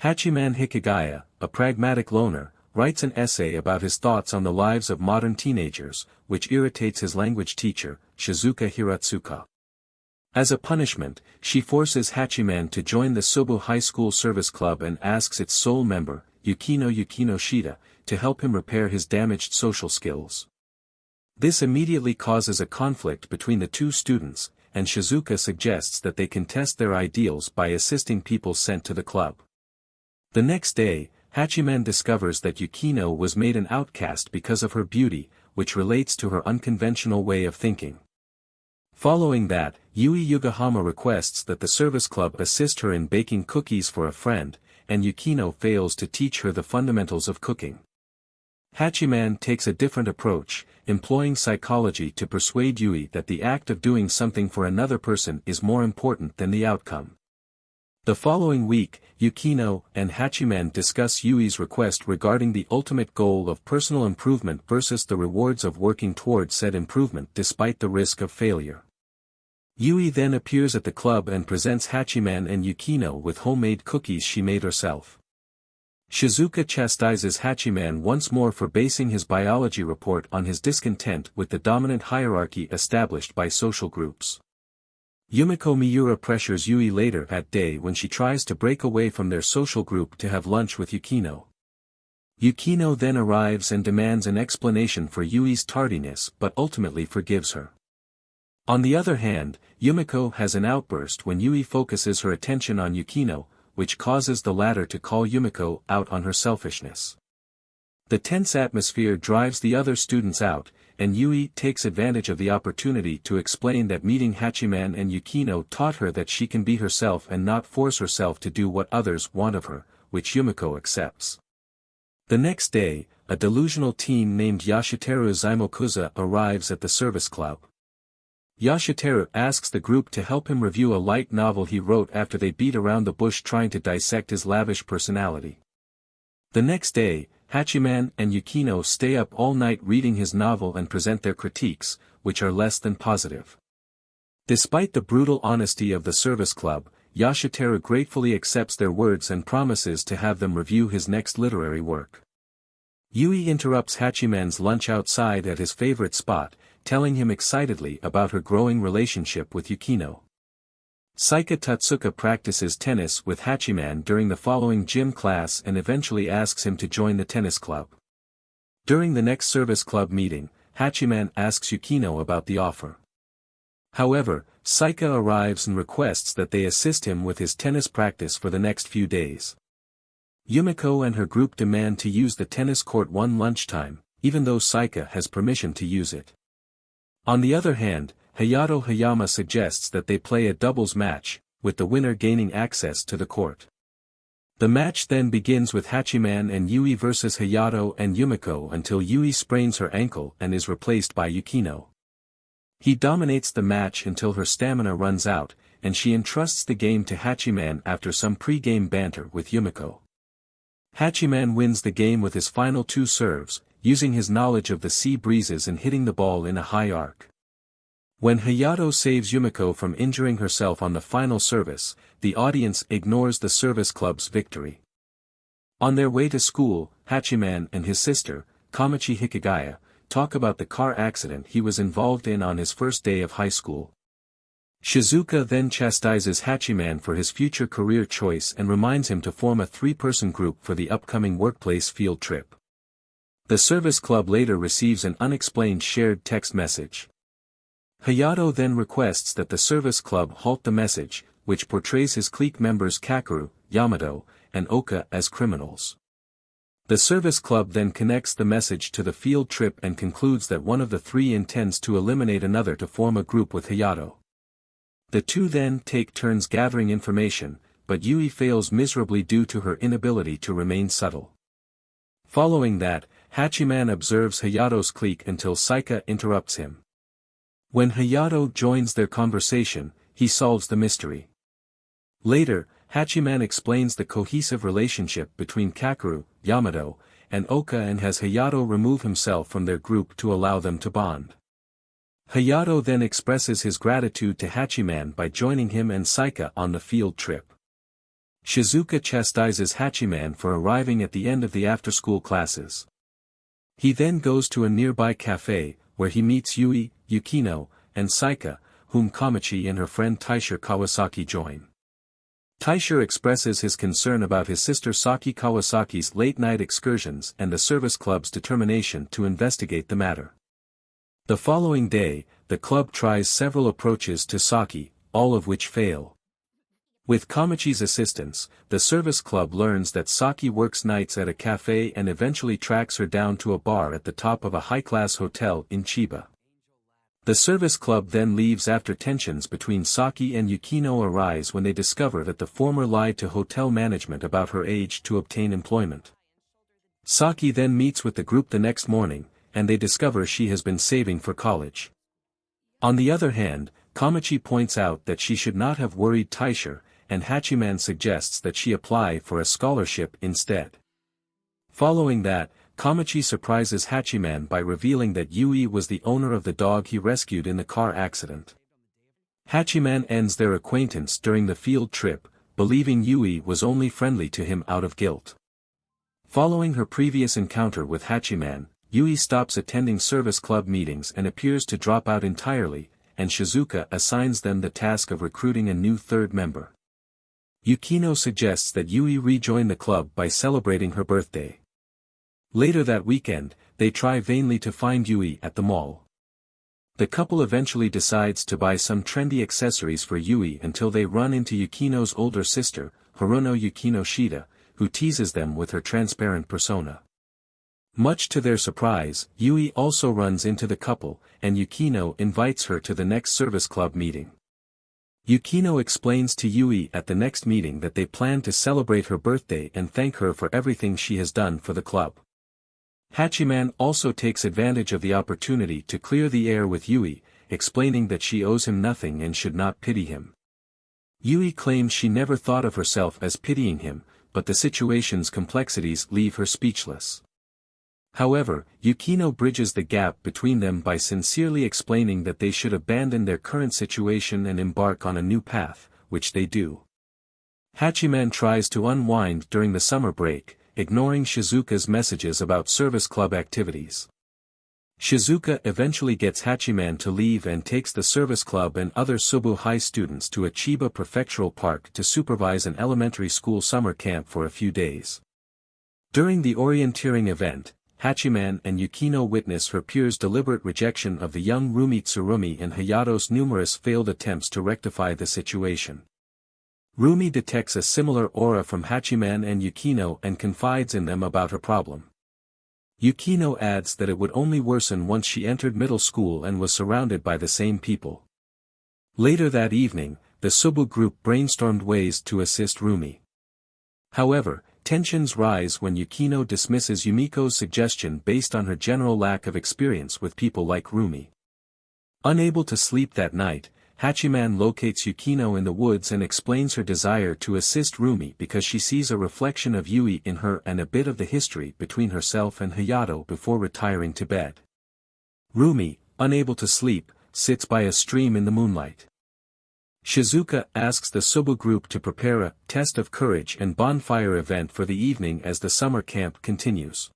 Hachiman Hikigaya, a pragmatic loner, writes an essay about his thoughts on the lives of modern teenagers, which irritates his language teacher, Shizuka Hiratsuka. As a punishment, she forces Hachiman to join the Soubu High School Service Club and asks its sole member, Yukino Yukinoshita, to help him repair his damaged social skills. This immediately causes a conflict between the two students, and Shizuka suggests that they can test their ideals by assisting people sent to the club. The next day, Hachiman discovers that Yukino was made an outcast because of her beauty, which relates to her unconventional way of thinking. Following that, Yui Yugahama requests that the service club assist her in baking cookies for a friend, and Yukino fails to teach her the fundamentals of cooking. Hachiman takes a different approach, employing psychology to persuade Yui that the act of doing something for another person is more important than the outcome. The following week, Yukino and Hachiman discuss Yui's request regarding the ultimate goal of personal improvement versus the rewards of working towards said improvement despite the risk of failure. Yui then appears at the club and presents Hachiman and Yukino with homemade cookies she made herself. Shizuka chastises Hachiman once more for basing his biology report on his discontent with the dominant hierarchy established by social groups. Yumiko Miura pressures Yui later that day when she tries to break away from their social group to have lunch with Yukino. Yukino then arrives and demands an explanation for Yui's tardiness but ultimately forgives her. On the other hand, Yumiko has an outburst when Yui focuses her attention on Yukino, which causes the latter to call Yumiko out on her selfishness. The tense atmosphere drives the other students out, and Yui takes advantage of the opportunity to explain that meeting Hachiman and Yukino taught her that she can be herself and not force herself to do what others want of her, which Yumiko accepts. The next day, a delusional teen named Yashiteru Zaimokuza arrives at the service club. Yashiteru asks the group to help him review a light novel he wrote after they beat around the bush trying to dissect his lavish personality. The next day, Hachiman and Yukino stay up all night reading his novel and present their critiques, which are less than positive. Despite the brutal honesty of the service club, Yashiteru gratefully accepts their words and promises to have them review his next literary work. Yui interrupts Hachiman's lunch outside at his favorite spot, telling him excitedly about her growing relationship with Yukino. Saika Tatsuka practices tennis with Hachiman during the following gym class and eventually asks him to join the tennis club. During the next service club meeting, Hachiman asks Yukino about the offer. However, Saika arrives and requests that they assist him with his tennis practice for the next few days. Yumiko and her group demand to use the tennis court one lunchtime, even though Saika has permission to use it. On the other hand, Hayato Hayama suggests that they play a doubles match, with the winner gaining access to the court. The match then begins with Hachiman and Yui versus Hayato and Yumiko until Yui sprains her ankle and is replaced by Yukino. He dominates the match until her stamina runs out, and she entrusts the game to Hachiman after some pre-game banter with Yumiko. Hachiman wins the game with his final two serves, using his knowledge of the sea breezes and hitting the ball in a high arc. When Hayato saves Yumiko from injuring herself on the final service, the audience ignores the service club's victory. On their way to school, Hachiman and his sister, Kamichi Hikigaya, talk about the car accident he was involved in on his first day of high school. Shizuka then chastises Hachiman for his future career choice and reminds him to form a 3-person group for the upcoming workplace field trip. The service club later receives an unexplained shared text message. Hayato then requests that the service club halt the message, which portrays his clique members Kakeru, Yamato, and Oka as criminals. The service club then connects the message to the field trip and concludes that one of the 3 intends to eliminate another to form a group with Hayato. The 2 then take turns gathering information, but Yui fails miserably due to her inability to remain subtle. Following that, Hachiman observes Hayato's clique until Saika interrupts him. When Hayato joins their conversation, he solves the mystery. Later, Hachiman explains the cohesive relationship between Kakeru, Yamato, and Oka and has Hayato remove himself from their group to allow them to bond. Hayato then expresses his gratitude to Hachiman by joining him and Saika on the field trip. Shizuka chastises Hachiman for arriving at the end of the after-school classes. He then goes to a nearby cafe, where he meets Yui, Yukino, and Saika, whom Kamachi and her friend Taisha Kawasaki join. Taisha expresses his concern about his sister Saki Kawasaki's late-night excursions and the service club's determination to investigate the matter. The following day, the club tries several approaches to Saki, all of which fail. With Kamachi's assistance, the service club learns that Saki works nights at a cafe and eventually tracks her down to a bar at the top of a high-class hotel in Chiba. The service club then leaves after tensions between Saki and Yukino arise when they discover that the former lied to hotel management about her age to obtain employment. Saki then meets with the group the next morning, and they discover she has been saving for college. On the other hand, Kamachi points out that she should not have worried Taisha, and Hachiman suggests that she apply for a scholarship instead. Following that, Kamachi surprises Hachiman by revealing that Yui was the owner of the dog he rescued in the car accident. Hachiman ends their acquaintance during the field trip, believing Yui was only friendly to him out of guilt. Following her previous encounter with Hachiman, Yui stops attending service club meetings and appears to drop out entirely, and Shizuka assigns them the task of recruiting a new third member. Yukino suggests that Yui rejoin the club by celebrating her birthday. Later that weekend, they try vainly to find Yui at the mall. The couple eventually decides to buy some trendy accessories for Yui until they run into Yukino's older sister, Yukino Yukinoshita, who teases them with her transparent persona. Much to their surprise, Yui also runs into the couple, and Yukino invites her to the next service club meeting. Yukino explains to Yui at the next meeting that they plan to celebrate her birthday and thank her for everything she has done for the club. Hachiman also takes advantage of the opportunity to clear the air with Yui, explaining that she owes him nothing and should not pity him. Yui claims she never thought of herself as pitying him, but the situation's complexities leave her speechless. However, Yukino bridges the gap between them by sincerely explaining that they should abandon their current situation and embark on a new path, which they do. Hachiman tries to unwind during the summer break, ignoring Shizuka's messages about service club activities. Shizuka eventually gets Hachiman to leave and takes the service club and other Soubu High students to a Chiba prefectural park to supervise an elementary school summer camp for a few days. During the orienteering event, Hachiman and Yukino witness her peers' deliberate rejection of the young Rumi Tsurumi and Hayato's numerous failed attempts to rectify the situation. Rumi detects a similar aura from Hachiman and Yukino and confides in them about her problem. Yukino adds that it would only worsen once she entered middle school and was surrounded by the same people. Later that evening, the Soubu group brainstormed ways to assist Rumi. However, tensions rise when Yukino dismisses Yumiko's suggestion based on her general lack of experience with people like Rumi. Unable to sleep that night, Hachiman locates Yukino in the woods and explains her desire to assist Rumi because she sees a reflection of Yui in her and a bit of the history between herself and Hayato before retiring to bed. Rumi, unable to sleep, sits by a stream in the moonlight. Shizuka asks the Soubu group to prepare a test of courage and bonfire event for the evening as the summer camp continues.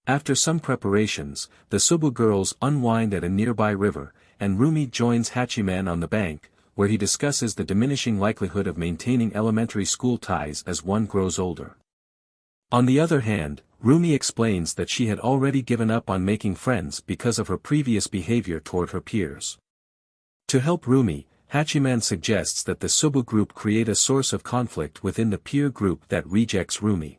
After some preparations, the Soubu girls unwind at a nearby river, and Rumi joins Hachiman on the bank, where he discusses the diminishing likelihood of maintaining elementary school ties as one grows older. On the other hand, Rumi explains that she had already given up on making friends because of her previous behavior toward her peers. To help Rumi, Hachiman suggests that the Soubu group create a source of conflict within the peer group that rejects Rumi.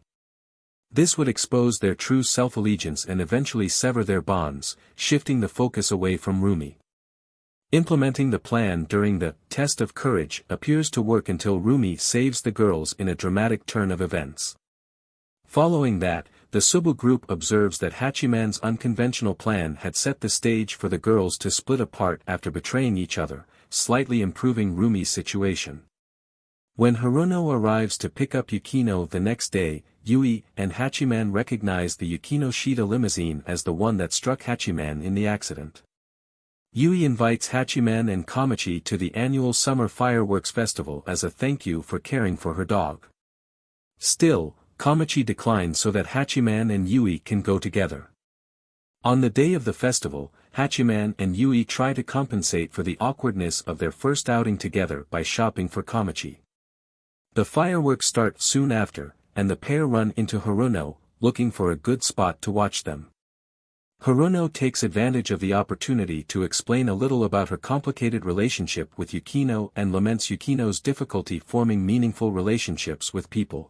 This would expose their true self-allegiance and eventually sever their bonds, shifting the focus away from Rumi. Implementing the plan during the test of courage appears to work until Rumi saves the girls in a dramatic turn of events. Following that, the Soubu group observes that Hachiman's unconventional plan had set the stage for the girls to split apart after betraying each other, slightly improving Rumi's situation. When Haruno arrives to pick up Yukino the next day, Yui and Hachiman recognize the Yukinoshita limousine as the one that struck Hachiman in the accident. Yui invites Hachiman and Kamachi to the annual summer fireworks festival as a thank you for caring for her dog. Still, Kamachi declines so that Hachiman and Yui can go together. On the day of the festival, Hachiman and Yui try to compensate for the awkwardness of their first outing together by shopping for Kamachi. The fireworks start soon after, and the pair run into Haruno, looking for a good spot to watch them. Haruno takes advantage of the opportunity to explain a little about her complicated relationship with Yukino and laments Yukino's difficulty forming meaningful relationships with people.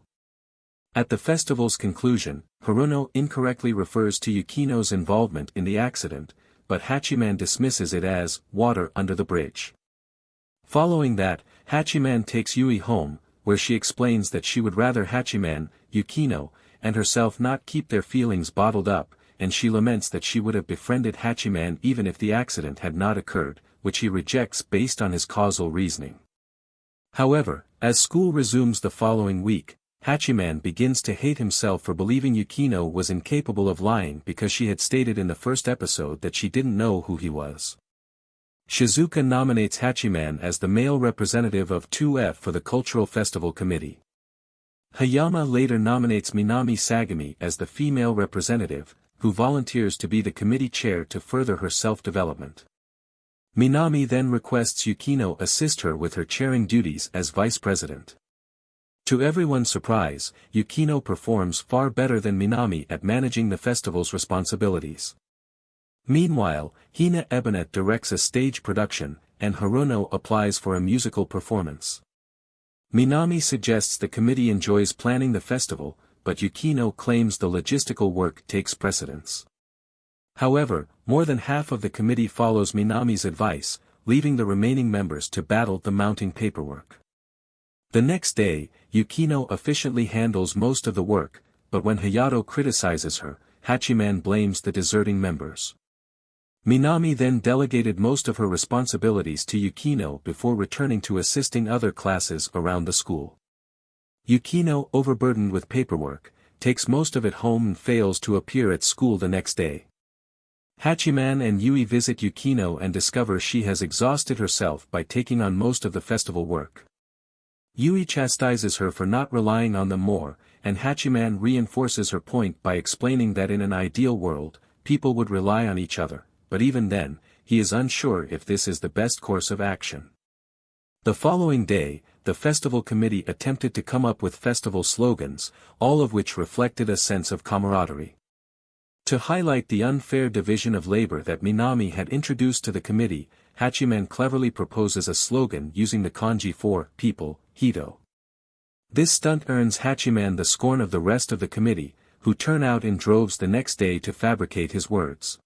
At the festival's conclusion, Haruno incorrectly refers to Yukino's involvement in the accident, but Hachiman dismisses it as water under the bridge. Following that, Hachiman takes Yui home, where she explains that she would rather Hachiman, Yukino, and herself not keep their feelings bottled up, and she laments that she would have befriended Hachiman even if the accident had not occurred, which he rejects based on his causal reasoning. However, as school resumes the following week, Hachiman begins to hate himself for believing Yukino was incapable of lying because she had stated in the first episode that she didn't know who he was. Shizuka nominates Hachiman as the male representative of 2F for the Cultural Festival Committee. Hayama later nominates Minami Sagami as the female representative, who volunteers to be the committee chair to further her self-development. Minami then requests Yukino assist her with her chairing duties as vice president. To everyone's surprise, Yukino performs far better than Minami at managing the festival's responsibilities. Meanwhile, Hina Ebanet directs a stage production, and Haruno applies for a musical performance. Minami suggests the committee enjoys planning the festival, but Yukino claims the logistical work takes precedence. However, more than half of the committee follows Minami's advice, leaving the remaining members to battle the mounting paperwork. The next day, Yukino efficiently handles most of the work, but when Hayato criticizes her, Hachiman blames the deserting members. Minami then delegated most of her responsibilities to Yukino before returning to assisting other classes around the school. Yukino, overburdened with paperwork, takes most of it home and fails to appear at school the next day. Hachiman and Yui visit Yukino and discover she has exhausted herself by taking on most of the festival work. Yui chastises her for not relying on them more, and Hachiman reinforces her point by explaining that in an ideal world, people would rely on each other, but even then, he is unsure if this is the best course of action. The following day, the festival committee attempted to come up with festival slogans, all of which reflected a sense of camaraderie. To highlight the unfair division of labor that Minami had introduced to the committee, Hachiman cleverly proposes a slogan using the kanji for people, Hito. This stunt earns Hachiman the scorn of the rest of the committee, who turn out in droves the next day to fabricate his words.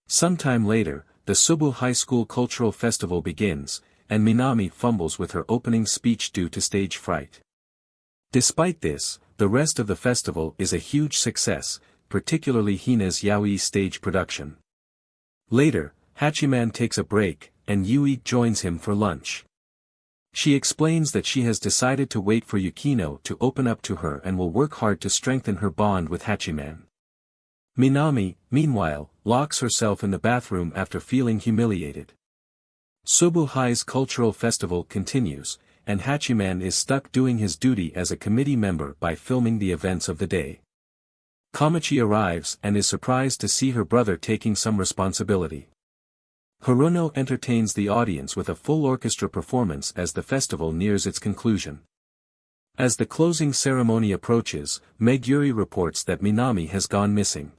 Sometime later, the Soubu High School Cultural Festival begins, and Minami fumbles with her opening speech due to stage fright. Despite this, the rest of the festival is a huge success, particularly Hina's yaoi stage production. Later, Hachiman takes a break, and Yui joins him for lunch. She explains that she has decided to wait for Yukino to open up to her and will work hard to strengthen her bond with Hachiman. Minami, meanwhile, locks herself in the bathroom after feeling humiliated. Soubu High's cultural festival continues, and Hachiman is stuck doing his duty as a committee member by filming the events of the day. Kamachi arrives and is surprised to see her brother taking some responsibility. Haruno entertains the audience with a full orchestra performance as the festival nears its conclusion. As the closing ceremony approaches, Meguri reports that Minami has gone missing.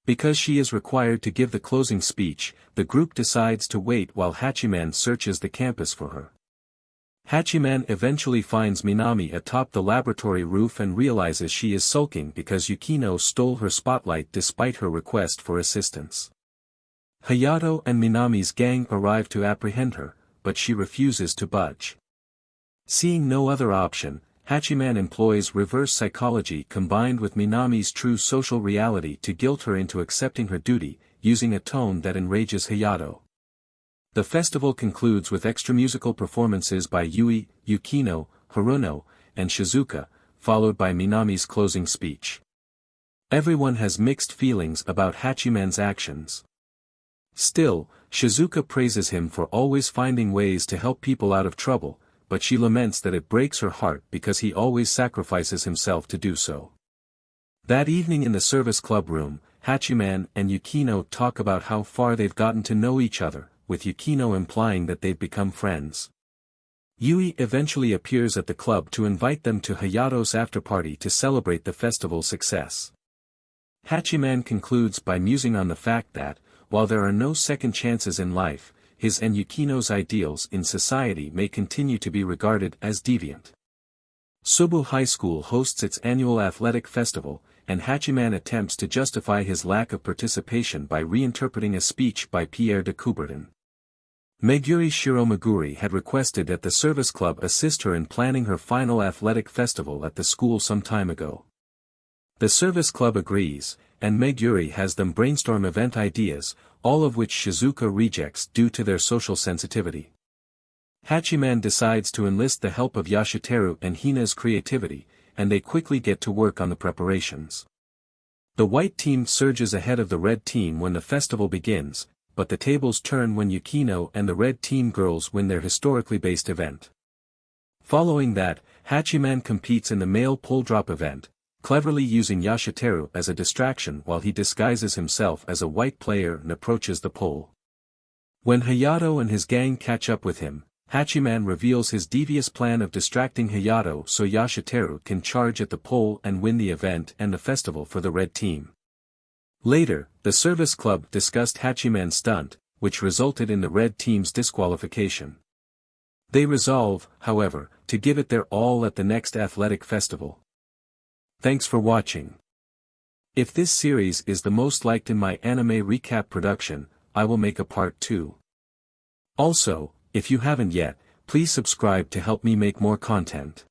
Because she is required to give the closing speech, the group decides to wait while Hachiman searches the campus for her. Hachiman eventually finds Minami atop the laboratory roof and realizes she is sulking because Yukino stole her spotlight despite her request for assistance. Hayato and Minami's gang arrive to apprehend her, but she refuses to budge. Seeing no other option, Hachiman employs reverse psychology combined with Minami's true social reality to guilt her into accepting her duty, using a tone that enrages Hayato. The festival concludes with extra-musical performances by Yui, Yukino, Haruno, and Shizuka, followed by Minami's closing speech. Everyone has mixed feelings about Hachiman's actions. Still, Shizuka praises him for always finding ways to help people out of trouble, but she laments that it breaks her heart because he always sacrifices himself to do so. That evening in the service club room, Hachiman and Yukino talk about how far they've gotten to know each other, with Yukino implying that they've become friends. Yui eventually appears at the club to invite them to Hayato's after-party to celebrate the festival's success. Hachiman concludes by musing on the fact that, while there are no second chances in life, his and Yukino's ideals in society may continue to be regarded as deviant. Soubu High School hosts its annual athletic festival, and Hachiman attempts to justify his lack of participation by reinterpreting a speech by Pierre de Coubertin. Meguri Shiromaguri had requested that the service club assist her in planning her final athletic festival at the school some time ago. The service club agrees, and Meguri has them brainstorm event ideas, all of which Shizuka rejects due to their social sensitivity. Hachiman decides to enlist the help of Yashiteru and Hina's creativity, and they quickly get to work on the preparations. The white team surges ahead of the red team when the festival begins, but the tables turn when Yukino and the red team girls win their historically based event. Following that, Hachiman competes in the male pole drop event, cleverly using Yashiteru as a distraction while he disguises himself as a white player and approaches the pole. When Hayato and his gang catch up with him, Hachiman reveals his devious plan of distracting Hayato so Yashiteru can charge at the pole and win the event and the festival for the red team. Later, the service club discussed Hachiman's stunt, which resulted in the red team's disqualification. They resolve, however, to give it their all at the next athletic festival. Thanks for watching. If this series is the most liked in my anime recap production, I will make a part 2. Also, if you haven't yet, please subscribe to help me make more content.